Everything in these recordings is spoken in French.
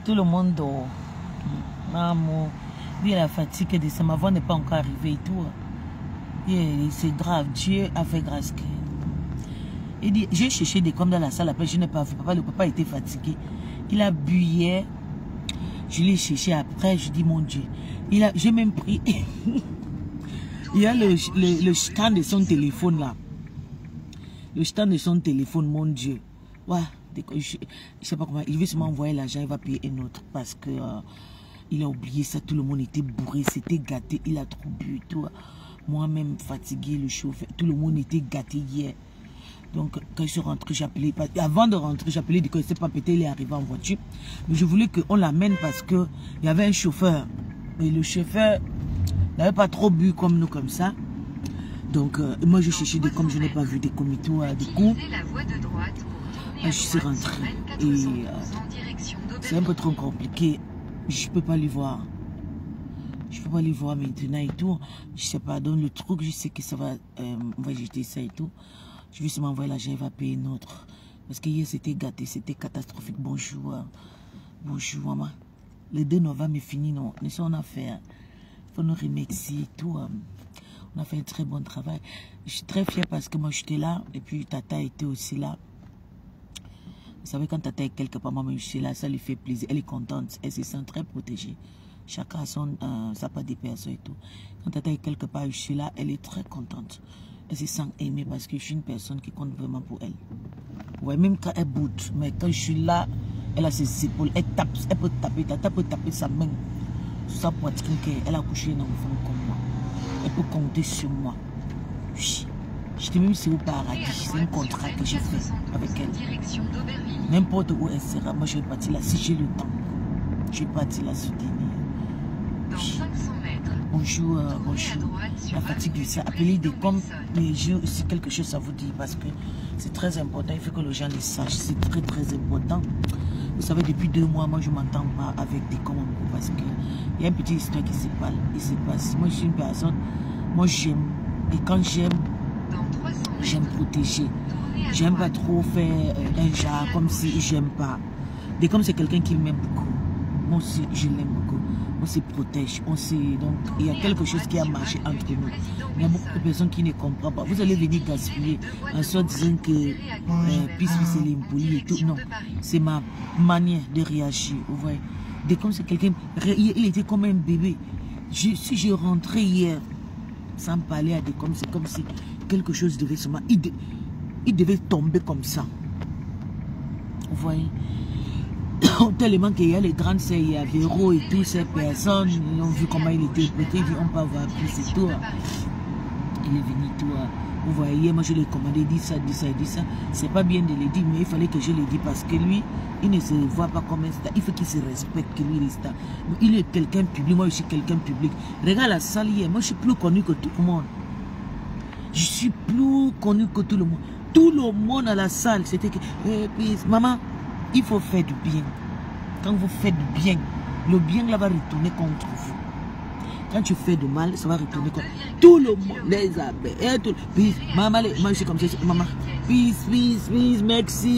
Tout le monde dort. Maman, lui, la fatigue de sa voix n'est pas encore arrivée et tout. C'est grave. Dieu a fait grâce. Il dit, j'ai cherché des comme dans la salle, après je n'ai pas vu. Le papa était fatigué. Il a bu hier. Je l'ai cherché après, je dis mon Dieu. J'ai même pris. Il y a le stand de son téléphone là. Le stand de son téléphone, mon Dieu. Ouais, je sais pas comment. Il veut seulement envoyer l'argent, il va payer un autre. Parce que il a oublié ça, tout le monde était bourré, c'était gâté, il a trop bu et tout. Moi-même fatigué, le chauffeur, tout le monde était gâté hier. Donc, quand je suis rentré, j'ai appelé. Avant de rentrer, j'ai appelé, je ne sais pas, peut-être il est arrivé en voiture. Mais je voulais qu'on l'amène parce qu'il y avait un chauffeur. Et le chauffeur n'avait pas trop bu comme nous, comme ça. Donc, moi, je cherchais des comme je n'ai pas vu des comités, des coups. Je suis rentré. Et c'est un peu trop compliqué. Je ne peux pas les voir. Je ne peux pas les voir maintenant et tout. Je ne sais pas. Donc, le truc, je sais que ça va. On va jeter ça et tout. Je vais seulement envoyer l'argent, il va payer notre. Parce que hier, c'était gâté, c'était catastrophique. Bonjour. Bonjour, maman. Le 2 novembre est fini, non. Nous sommes en affaire. Il faut nous remercier et tout. On a fait un très bon travail. Je suis très fière parce que moi, j'étais là. Et puis, Tata était aussi là. Vous savez, quand Tata est quelque part, maman, je suis là, ça lui fait plaisir. Elle est contente. Elle se sent très protégée. Chacun a sa part des personnes et tout. Quand Tata est quelque part, je suis là, elle est très contente. Elle se sent aimée parce que je suis une personne qui compte vraiment pour elle. Ouais, même quand elle boude, mais quand je suis là, elle a ses épaules, elle tape, elle peut taper, Tata peut taper sa main sur sa poitrine, elle a couché un enfant comme moi. Elle peut compter sur moi. Oui. Je dis même si au paradis, c'est un contrat que j'ai fait avec elle. N'importe où elle sera, moi je vais partir là, si j'ai le temps. Je vais partir là soutenir. Oui. Bonjour, bonjour. La fatigue du ça. Appelez des comme, mais j'ai aussi quelque chose à vous dire parce que c'est très important. Il faut que les gens le sachent. C'est très, très important. Vous savez, depuis 2 mois, moi, je ne m'entends pas avec des commandes parce qu'il y a une petite histoire qui se passe. Moi, je suis une personne, moi, j'aime. Et quand j'aime, j'aime protéger. J'aime pas trop faire un genre comme si j'aime pas. Et comme c'est quelqu'un qui m'aime beaucoup, moi aussi, je l'aime beaucoup. On se protège, donc il y a quelque chose qui a marché entre nous. Il y a beaucoup de personnes qui ne comprennent pas. Vous allez venir gaspiller en soi disant que puis c'est l'impoli et tout. Non, c'est ma manière de réagir. Vous voyez, dès comme c'est quelqu'un, il était comme un bébé. Si je rentrais hier sans parler à des comme c'est comme si quelque chose devait se mettre. Il devait tomber comme ça. Vous voyez. Tellement qu'il y a les grandes sœurs, il y a Véro et toutes ces personnes, ils ont vu comment il était prêté, ils dit on peut avoir plus et tout. Il est venu tout. Vous voyez, moi je l'ai commandé, dit ça. C'est pas bien de le dire, mais il fallait que je le dise parce que lui, il ne se voit pas comme un star. Il faut qu'il se respecte que lui il est star. Il est quelqu'un public, moi je suis quelqu'un public. Regarde la salle hier, moi je suis plus connu que tout le monde. Je suis plus connu que tout le monde. Tout le monde à la salle, c'était que, maman, il faut faire du bien. Quand vous faites du bien, le bien là va retourner contre vous. Quand tu fais du mal, ça va retourner contre tout le monde. Les abeilles, peace, maman, moi je suis comme ça, maman, peace,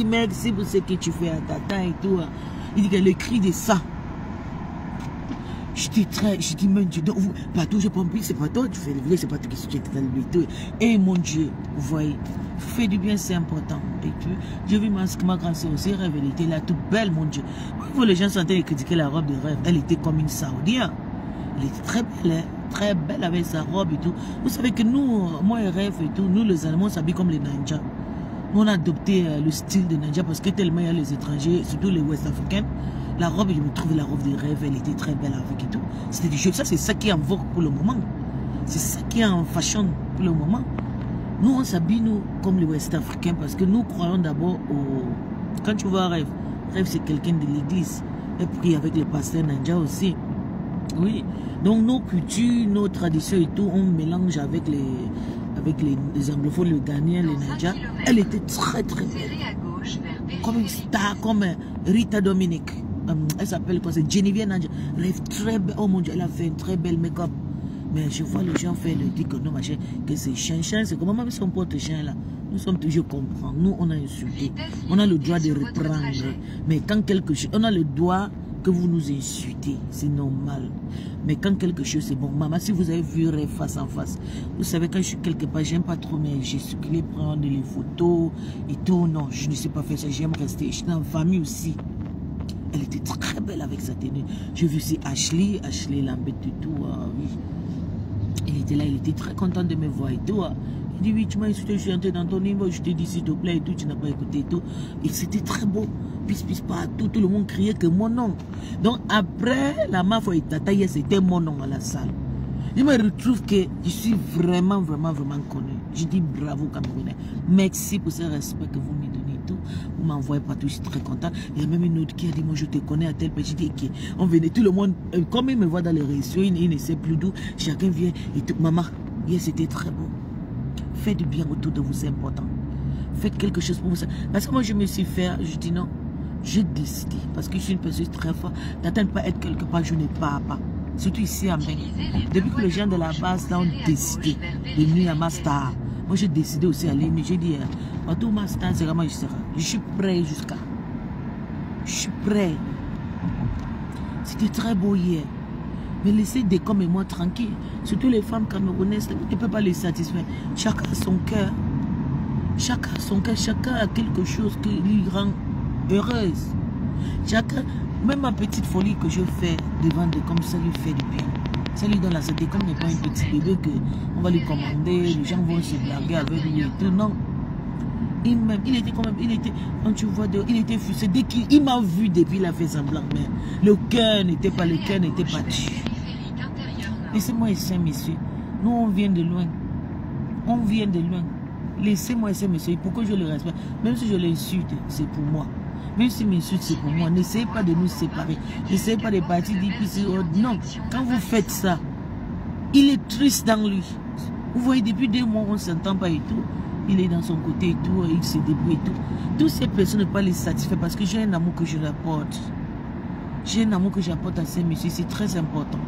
merci pour ce que tu fais à Tata et tout. Il dit que le cri de ça. Je dis, mon Dieu, donc, partout je prends plus, c'est pas toi, tu fais le vrai, c'est pas toi qui es dans le tout. Et mon Dieu, vous voyez, faire du bien, c'est important. Et puis, j'ai vu ma grande sœur aussi rêve, elle était là, toute belle, mon Dieu. Quand les gens sentaient critiquer la robe de rêve, elle était comme une saoudienne. Elle était très belle, hein, très belle avec sa robe et tout. Vous savez que nous, moi et rêve et tout, nous les Allemands, on s'habille comme les Ninjas. Nous, on a adopté le style de Ninja parce que tellement il y a les étrangers, surtout les Ouest-Africains. La robe, je me trouvais la robe de rêve, elle était très belle avec et tout. C'était du jeu. Ça, c'est ça qui est en vogue pour le moment. C'est ça qui est en fashion pour le moment. Nous, on s'habille, nous, comme les Ouest-Africains, parce que nous croyons d'abord au... Quand tu vois rêve, rêve, c'est quelqu'un de l'église. Elle prie avec les pasteurs Ninja aussi. Oui. Donc, nos cultures, nos traditions et tout, on mélange avec les anglophones, le Ghanéen, les Ninja. Elle était très, très belle. Comme une star, comme Rita Dominique. Elle s'appelle quoi? C'est Geneviève Ninja. Rêve très belle. Oh mon Dieu, elle a fait une très belle make-up. Mais je vois les gens faire le dire que non, machin, que c'est chien. C'est comment même si on porte chien là. Nous sommes toujours comprendre. Nous, on a insulté. On a le droit de reprendre. Mais quand quelque chose, on a le droit que vous nous insultez, c'est normal. Mais quand quelque chose c'est bon, maman, si vous avez vu face en face, vous savez quand je suis quelque part, j'aime pas trop mais gesticuler, prendre les photos et tout. Non, je ne sais pas faire ça, j'aime rester. Je suis en famille aussi. Elle était très belle avec sa tenue. J'ai vu aussi Ashley l'embête et tout. Oui. Il était là, il était très content de me voir et tout. Il dit, oui, tu m'as insulté, je suis entré dans ton niveau, je t'ai dit s'il te plaît et tout, tu n'as pas écouté et tout. Et c'était très beau. Pisse partout, tout le monde criait que mon nom. Donc après, la mafia et tata, c'était mon nom à la salle. Je me retrouve que je suis vraiment connu. Je dis bravo Camerounais. Merci pour ce respect que vous me donnez et tout. Vous m'envoyez partout, je suis très content. Il y a même une autre qui a dit, moi je te connais à tel petit. Je dis, on venait, tout le monde, comme il me voit dans les réseaux, il ne sait plus d'où. Chacun vient et tout. Maman, hier c'était très beau. Faites du bien autour de vous, c'est important. Faites quelque chose pour vous. Parce que moi, je me suis fait, je dis non, j'ai décidé. Parce que je suis une personne très forte. N'attends pas être quelque part, je ne pars pas. Surtout ici à Mbengue. Depuis que les gens de la base là, ont décidé de venir à Master, moi j'ai décidé aussi à aller. J'ai dit, partout Master, c'est vraiment je serai. Je suis prêt jusqu'à. Je suis prêt. C'était très beau hier. Mais laissez des comme et moi tranquille. Surtout les femmes camerounaises, on ne peut pas les satisfaire. Chacun a son cœur. Chacun a son cœur. Chacun a quelque chose qui lui rend heureuse. Chacun, même ma petite folie que je fais devant des comme ça lui fait du bien. Ça lui donne la santé. Comme n'est pas un petit bébé qu'on va lui commander, les gens vont se blaguer avec lui et tout. Non. Il était quand même, quand tu vois, il était fusé. Dès qu'il m'a vu depuis, il a fait semblant. Mais le cœur n'était pas tué. Laissez-moi essayer, monsieur. Nous, on vient de loin. On vient de loin. Laissez-moi essayer, monsieur. Pourquoi je le respecte? Même si je l'insulte, c'est pour moi. Même si m'insulte, c'est pour moi. N'essayez pas de nous séparer. N'essayez pas de partir d'ici. Non. Quand vous faites ça, il est triste dans lui. Vous voyez, depuis 2 mois, on ne s'entend pas et tout. Il est dans son côté et tout, il se débrouille et tout. Toutes ces personnes ne peuvent pas les satisfaire parce que j'ai un amour que je leur apporte. J'ai un amour que j'apporte à ces messieurs, c'est très important.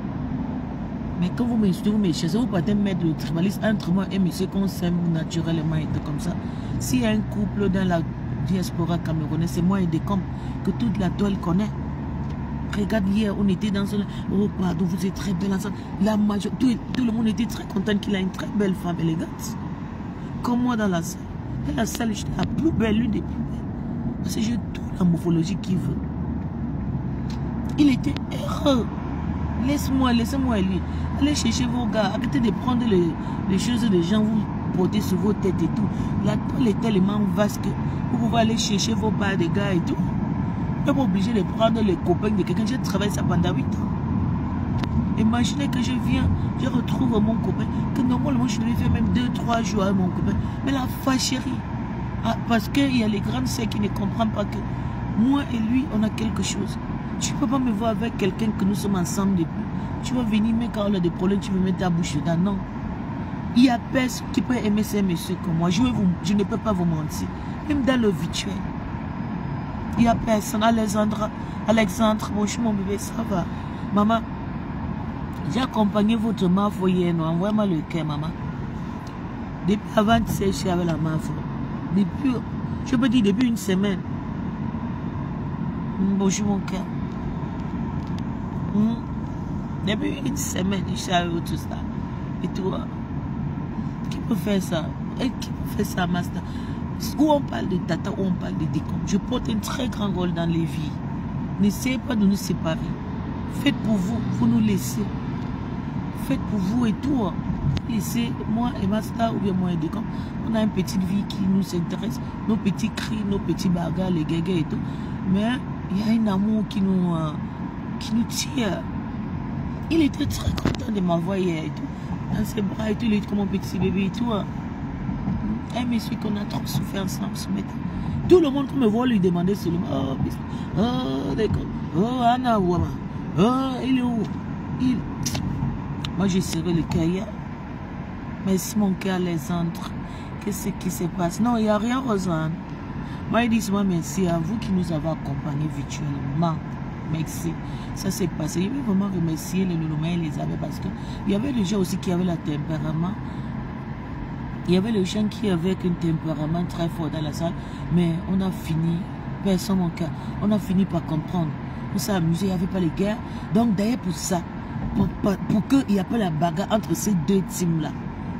Mais quand vous m'insultez, vous m'échassez, vous partez mettre le tribalisme entre moi et monsieur qu'on s'aime naturellement et tout comme ça. S'il y a un couple dans la diaspora camerounaise, c'est moi et des comptes que toute la toile connaît. Regarde, hier, on était dans un... Oh, pardon, vous êtes très belle ensemble. La majorité, tout le monde était très content qu'il a une très belle femme élégante. Comme moi dans la salle. Dans la salle, je suis la plus belle, l'une des plus belles. Parce que j'ai toute la morphologie qu'il veut. Il était heureux. Laissez-moi lui. Allez chercher vos gars. Arrêtez de prendre les choses des gens, vous portez sur vos têtes et tout. La toile est tellement vaste que vous pouvez aller chercher vos bars des gars et tout. Vous n'êtes pas obligé de prendre les copains de quelqu'un. J'ai travaillé ça pendant 8 ans. Imaginez que je viens, je retrouve mon copain, que normalement je lui fais même 2-3 jours à mon copain. Mais la fâcherie, parce qu'il y a les grandes sœurs qui ne comprennent pas que moi et lui, on a quelque chose. Tu ne peux pas me voir avec quelqu'un que nous sommes ensemble depuis. Tu vas venir, mais quand on a des problèmes, tu veux mettre ta bouche dedans. Non. Il y a personne qui peut aimer ces messieurs comme moi. Je ne peux pas vous mentir. Même dans le virtuel. Il n'y a personne. Alexandre, bonjour mon bébé, ça va. Maman. J'ai accompagné votre mafia hier, envoyez-moi le cœur, maman. Depuis avant de sécher avec la mafia. Depuis, je peux dire depuis une semaine. Bonjour mon cœur. Depuis une semaine, je suis avec tout ça. Et toi, qui peut faire ça? Et qui peut faire ça, master? Où on parle de tata, où on parle de décom. Je porte un très grand rôle dans les vies. N'essayez pas de nous séparer. Faites pour vous, vous nous laissez. Faites pour vous et tout. Laissez moi et Master ou bien moi et Décom. On a une petite vie qui nous intéresse. Nos petits cris, nos petits bagarres, les guégués et tout. Mais il y a un amour qui nous tire. Il était très content de m'avoir hier et tout. Dans ses bras et tout, il était comme un petit bébé et tout. Un monsieur qu'on a trop souffert ensemble ce matin. Tout le monde qui me voit lui demander seulement, oh, Décom, oh, Anna Ouama, oh, il est où? Moi, j'ai serré le cœur hier. Merci, mon cœur, Alexandre. Qu'est-ce qui se passe? Non, il n'y a rien, Rosanne. Moi, il dit, moi, merci à vous qui nous avez accompagnés virtuellement. Merci. Ça s'est passé. Je veux vraiment remercier les Louloumains et les Abbés parce qu'il y avait des gens aussi qui avaient le tempérament. Il y avait les gens qui avaient un tempérament très fort dans la salle. Mais on a fini, personne, mon cœur, on a fini par comprendre. On s'est amusé, il n'y avait pas les guerres. Donc d'ailleurs pour ça, pour qu'il n'y ait pas la bagarre entre ces deux teams-là,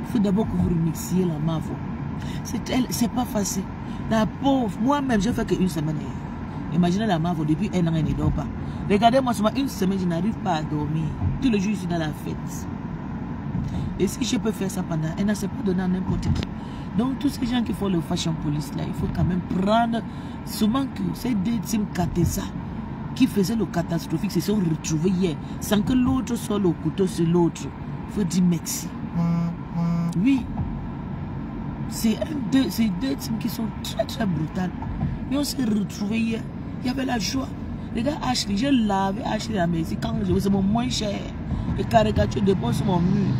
il faut d'abord que vous remixiez la Mavo. C'est pas facile. La pauvre, moi-même, j'ai fait qu'une semaine. Imaginez la Mavo, depuis un an, elle ne dort pas. Regardez-moi, seulement une semaine, je n'arrive pas à dormir. Tous les jours, je suis dans la fête. Et si je peux faire ça pendant un an, c'est pas donné à n'importe qui. Donc, tous ces gens qui font le fashion police là, il faut quand même prendre. Souvent que ces deux teams Katesa qui faisaient le catastrophique se sont retrouvés hier sans que l'autre soit le couteau sur l'autre. Il faut dire merci. Oui. C'est deux teams qui sont très très brutales. Mais on s'est retrouvés hier. Il y avait la joie. Les gars, Ashley, j'ai lavé Ashley à Messi quand c'est mon moins cher. Les caricatures de bon sur mon mur.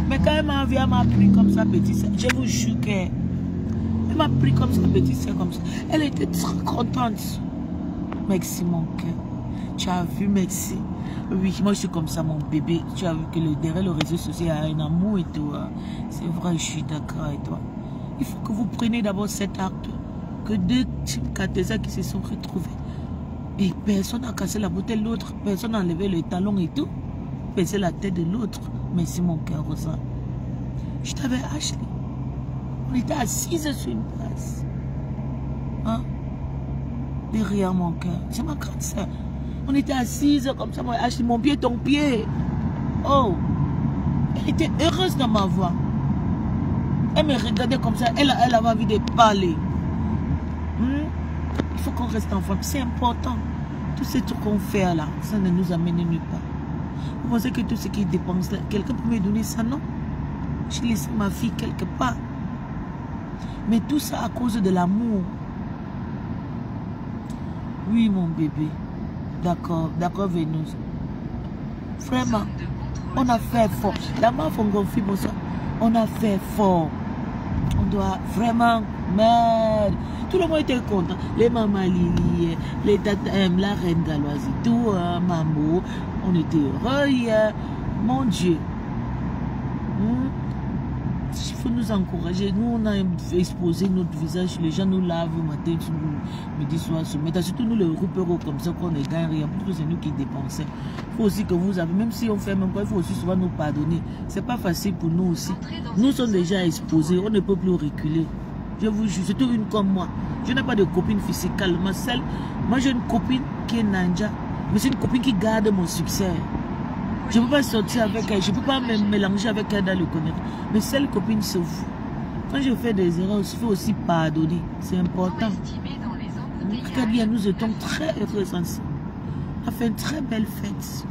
Mais quand elle m'a pris comme ça, petit sœur, je vous jure qu'elle m'a pris comme ça, petit sœur, comme ça. Elle était très contente. Merci, mon cœur. Tu as vu, merci. Oui, moi je suis comme ça, mon bébé. Tu as vu que derrière le réseau social, il y a un amour et tout. C'est vrai, je suis d'accord avec toi. Il faut que vous preniez d'abord cet acte. Que deux teams Katesa qui se sont retrouvés. Et personne n'a cassé la bouteille de l'autre. Personne n'a enlevé le talon et tout. Baisser la tête de l'autre. Merci mon cœur, Rosa. Je t'avais acheté. On était assises sur une place. Hein? Derrière mon cœur. C'est ma grande soeur. On était assises comme ça. Moi, acheté mon pied, ton pied. Oh. Elle était heureuse dans ma voix. Elle me regardait comme ça. Elle avait envie de parler. Il faut qu'on reste en forme. C'est important. Tout ce truc qu'on fait là, ça ne nous amène nulle part. Vous pensez que tout ce qui dépense là, quelqu'un peut me donner ça? Non. Je laisse ma fille quelque part. Mais tout ça à cause de l'amour. Oui, mon bébé. D'accord, Vénus. Vraiment, on a fait fort. La main Fongonfi, bonsoir. On a fait fort. On doit vraiment... Merde. Tout le monde était content. Les mamans Lili, les tatas, la reine Galoise, tout, Mambo. On était heureux hier. Mon Dieu. Il faut nous encourager. Nous, on a exposé notre visage. Les gens nous lavent le matin, midi, soir, mais surtout nous, les repéros comme ça, qu'on ne gagne rien. Parce que c'est nous qui dépensons. Il faut aussi que vous avez, même si on fait même quoi, il faut aussi souvent nous pardonner. C'est pas facile pour nous aussi. Nous sommes déjà exposés. On ne peut plus reculer. Je vous jure, surtout une comme moi. Je n'ai pas de copine physique. Moi, j'ai une copine qui est ninja. Mais c'est une copine qui garde mon succès. Je ne peux pas sortir avec elle. Je ne peux pas me mélanger avec elle dans le connaître. Mais celle copine se fout. Quand je fais des erreurs, il faut aussi pardonner. C'est important. Regardez, nous étions très heureux ensemble. On a fait une très belle fête.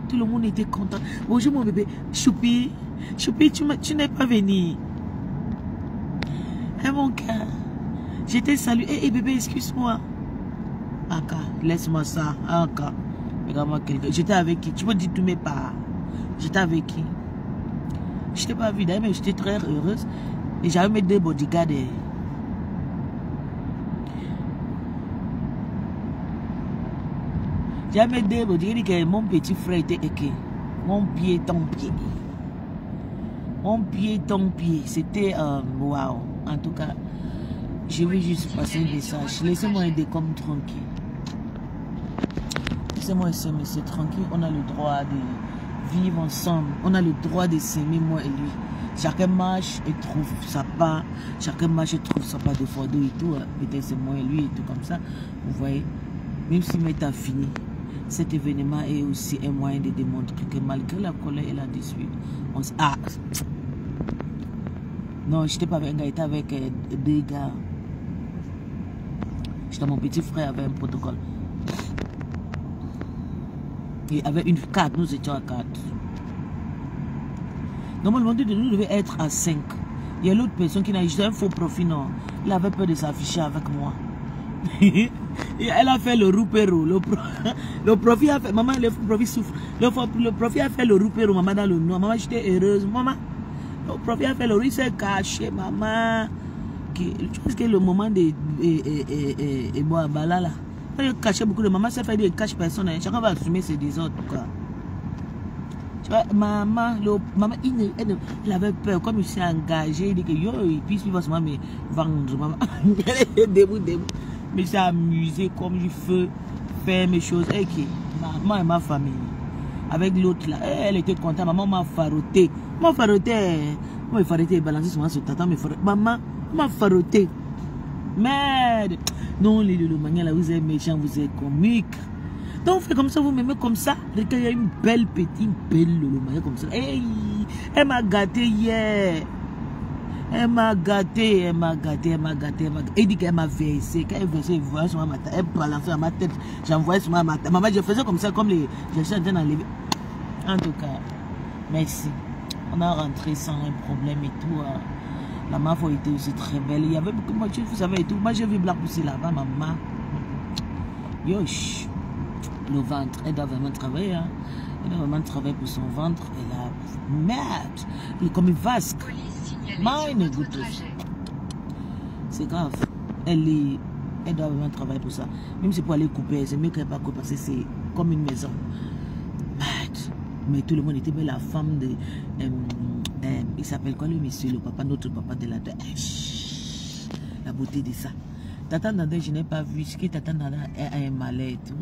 Tout le monde était content. Bonjour mon bébé. Choupi, tu n'es pas venu. Hey, mon cœur, je t'ai salué. Hey, bébé, excuse-moi. Aka, laisse-moi ça. Aka, regarde-moi quelqu'un. J'étais avec qui? Tu peux dire tous mes parts. J'étais avec qui? Je t'ai pas vu d'ailleurs, mais j'étais très heureuse. Et j'avais mes deux bodyguards. J'avais mes deux bodyguards que mon petit frère était équé. Mon pied, ton pied. Mon pied, ton pied. C'était waouh. En tout cas, je vais juste passer un message. Laissez-moi aider comme tranquille. Laissez-moi aider, c'est tranquille. On a le droit de vivre ensemble. On a le droit de s'aimer, moi et lui. Chacun marche et trouve sa part. Chacun marche et trouve sa part de fardeau et tout. Peut-être c'est moi et lui et tout comme ça. Vous voyez, même si m'est fini, cet événement est aussi un moyen de démontrer que malgré la colère et la dispute, on se... Ah! Non, je n'étais pas avec un gars, j'étais avec deux gars. J'étais mon petit frère avec un protocole. Et avec une carte, nous étions à 4. Normalement, nous devions être à 5. Il y a l'autre personne qui n'a eu un faux profil, non. Il avait peur de s'afficher avec moi. Et elle a fait le roupéro. Le profil a fait, maman, le profil souffre. Le profil a fait le roupéro, maman, dans le noir. Maman, j'étais heureuse. Maman, le profil a fait le riz, s'est caché, maman. Je pense que le moment de Boabala là. Il cachait beaucoup de maman, ça fait des caches personne. Chacun va assumer ses désordres. Tu vois, maman, il avait peur. Comme il s'est engagé, il dit que yo, il puisse vivre seulement me vendre. Maman, debout. Mais il s'est amusé comme il veut fait mes choses. Et qui maman et ma famille. Avec l'autre là, elle était contente. Maman m'a faroté. Moi, il faroté et balancer souvent sur tata. Maman m'a faroté. Merde. Non, les manières là, vous êtes méchants, vous êtes comiques. Donc, on fait comme ça, vous m'aimez comme ça. Il y a une belle petite, belle manière comme ça. Hey, elle m'a gâté hier. Elle m'a gâté. Elle dit qu'elle m'a versé. Quand elle versait, elle voyait sur ma tête. Elle balançait dans ma tête. J'envoyais sur ma tête. Maman, je faisais comme ça, comme les. Je suis en train d'enlever. En tout cas, merci. On a rentré sans un problème et tout. La mafia était aussi très belle. Il y avait beaucoup de voitures, vous savez, et tout. Moi, j'ai vu Black Pussy là-bas, maman. Yosh. Le ventre, elle doit vraiment travailler. Hein. Elle doit vraiment travailler pour son ventre. Elle a. Merde. Elle est comme une vasque. C'est grave. Elle doit vraiment travailler pour ça. Même si pour aller couper, c'est mieux qu'elle ne pas couper parce que c'est comme une maison. Mais tout le monde était belle. La femme de. Il s'appelle quoi le monsieur, le papa, notre papa de la. La beauté de ça. Tata Nada, je n'ai pas vu. Ce que Tata Nada a un malais et tout.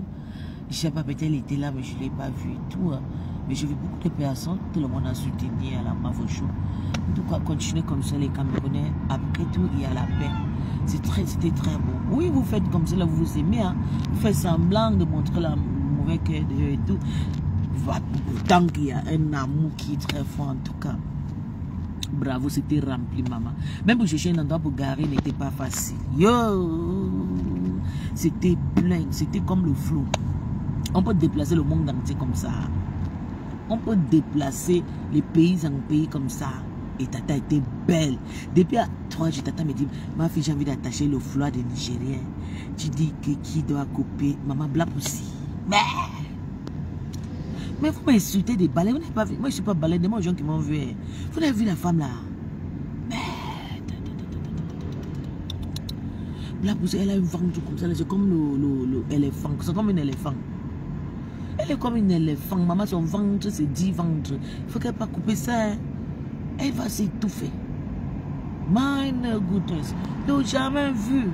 Je ne sais pas, peut-être elle était là, mais je ne l'ai pas vu et tout. Mais j'ai vu beaucoup de personnes. Tout le monde a soutenu à la Mavocho. En tout cas, continuez comme ça, les Camerounais. Après tout, il y a la paix. C'était très beau. Oui, vous faites comme ça, là, vous vous aimez. Hein. Vous faites semblant de montrer la mauvaise cœur de eux et tout. Tant qu'il y a un amour qui est très fort, en tout cas. Bravo, c'était rempli, maman. Même pour chercher un endroit pour garer n'était pas facile. Yo! C'était plein, c'était comme le flot. On peut déplacer le monde entier comme ça. On peut déplacer les pays en pays comme ça. Et Tata était belle. Depuis à 3 jours, Tata me dit, ma fille, j'ai envie d'attacher le flot des Nigériens. Tu dis que qui doit couper? Maman Black aussi. Mais vous m'insultez des balais. Vous n'avez pas vu. Moi, je ne suis pas balai. Des gens qui m'ont vu. Vous n'avez vu la femme là? Merde. Black aussi, elle a un ventre comme ça. C'est comme l'éléphant. C'est comme un éléphant. Elle est comme un éléphant. Maman, son ventre, c'est 10 ventres. Il faut qu'elle ne pas couper ça. Hein. Elle va s'étouffer. My goodness. Je n'ai jamais vu.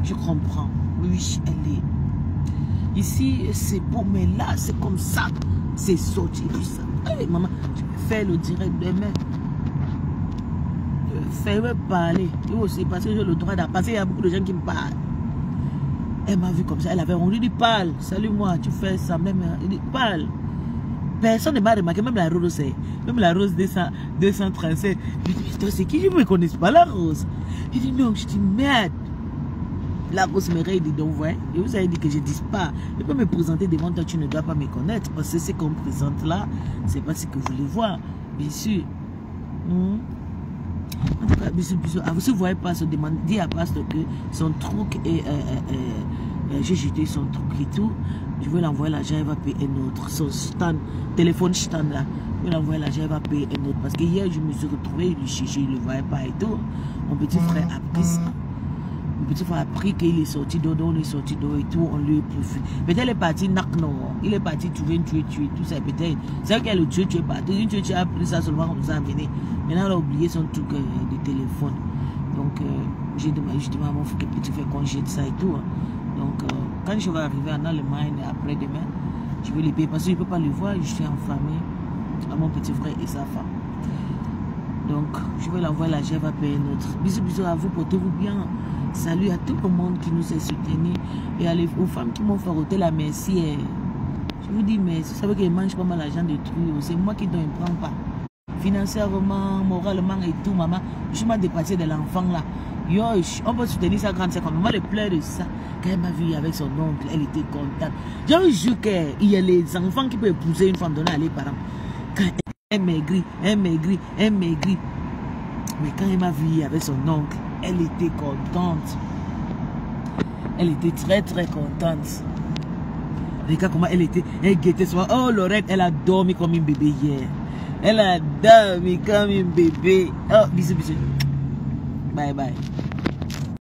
Je comprends. Oui, elle est. Ici, c'est beau, mais là, c'est comme ça. C'est sorti du sang. Hey, maman, je vais faire le direct demain. Fais-moi parler. C'est parce que j'ai le droit d'en passer. Il y a beaucoup de gens qui me parlent. Elle m'a vu comme ça. Elle avait rendu dit parle. Salut moi, tu fais ça. Même, il dit parle. Personne ne m'a remarqué. Même la rose, c'est. Même la rose 237. Je dis, toi, c'est qui? Je ne me connais pas la rose. Il dit non. Je dis merde. La rose me dit donc, ouais. Et vous avez dit que je ne dise pas. Je peux me présenter devant toi, tu ne dois pas me connaître. Parce que ce qu'on présente là, c'est pas ce que vous voulez voir. Bien sûr. En tout cas, bisous. Si vous ne voyez pas, se demande, dis à Pasteur que son truc est. J'ai jeté son truc et tout. Je vais l'envoyer l'argent, elle va payer un autre. Son stand, téléphone stand là. Je vais l'envoyer l'argent, elle va payer un autre. Parce que hier, je me suis retrouvé, il cherchait, il ne le voyait pas et tout. Mon petit frère a pris ça. Mon petit frère a pris qu'il est sorti d'eau, on est sorti d'eau et tout, on lui est profité. Peut-être il est parti, il est parti trouver une tuer, tout ça, peut-être. C'est vrai qu'elle le tuer partout. Une tuer a pris ça seulement comme ça à mener. Maintenant, elle a oublié son truc de téléphone. Donc, j'ai demandé à mon frère que tu fais congé de ça et tout. Hein. Donc, quand je vais arriver en Allemagne après-demain, je vais les payer parce que je ne peux pas le voir, je suis en famille à mon petit frère et sa femme. Donc, je vais l'envoyer l'argent, elle va payer notre. Bisous à vous, portez-vous bien. Salut à tout le monde qui nous a soutenus et aux femmes qui m'ont fait ôter la merci. Je vous dis merci. Vous savez qu'ils mangent pas mal l'argent de trucs. C'est moi qui ne prends pas. Financièrement, moralement et tout, maman. Je m'ai dépassé de l'enfant là. Yosh, on peut soutenir sa grande sœur comme moi. Elle pleure de ça. Quand elle m'a vu avec son oncle, elle était contente. Je vous jure qu'il y a les enfants qui peuvent épouser une femme donnée à les parents. Quand elle maigrit. Mais quand elle m'a vu avec son oncle, elle était contente. Elle était très très contente. Regarde comment elle était. Elle guettait souvent. Oh Lorette, elle a dormi comme un bébé hier. Elle a dormi comme un bébé. Oh, bisous. Bye bye.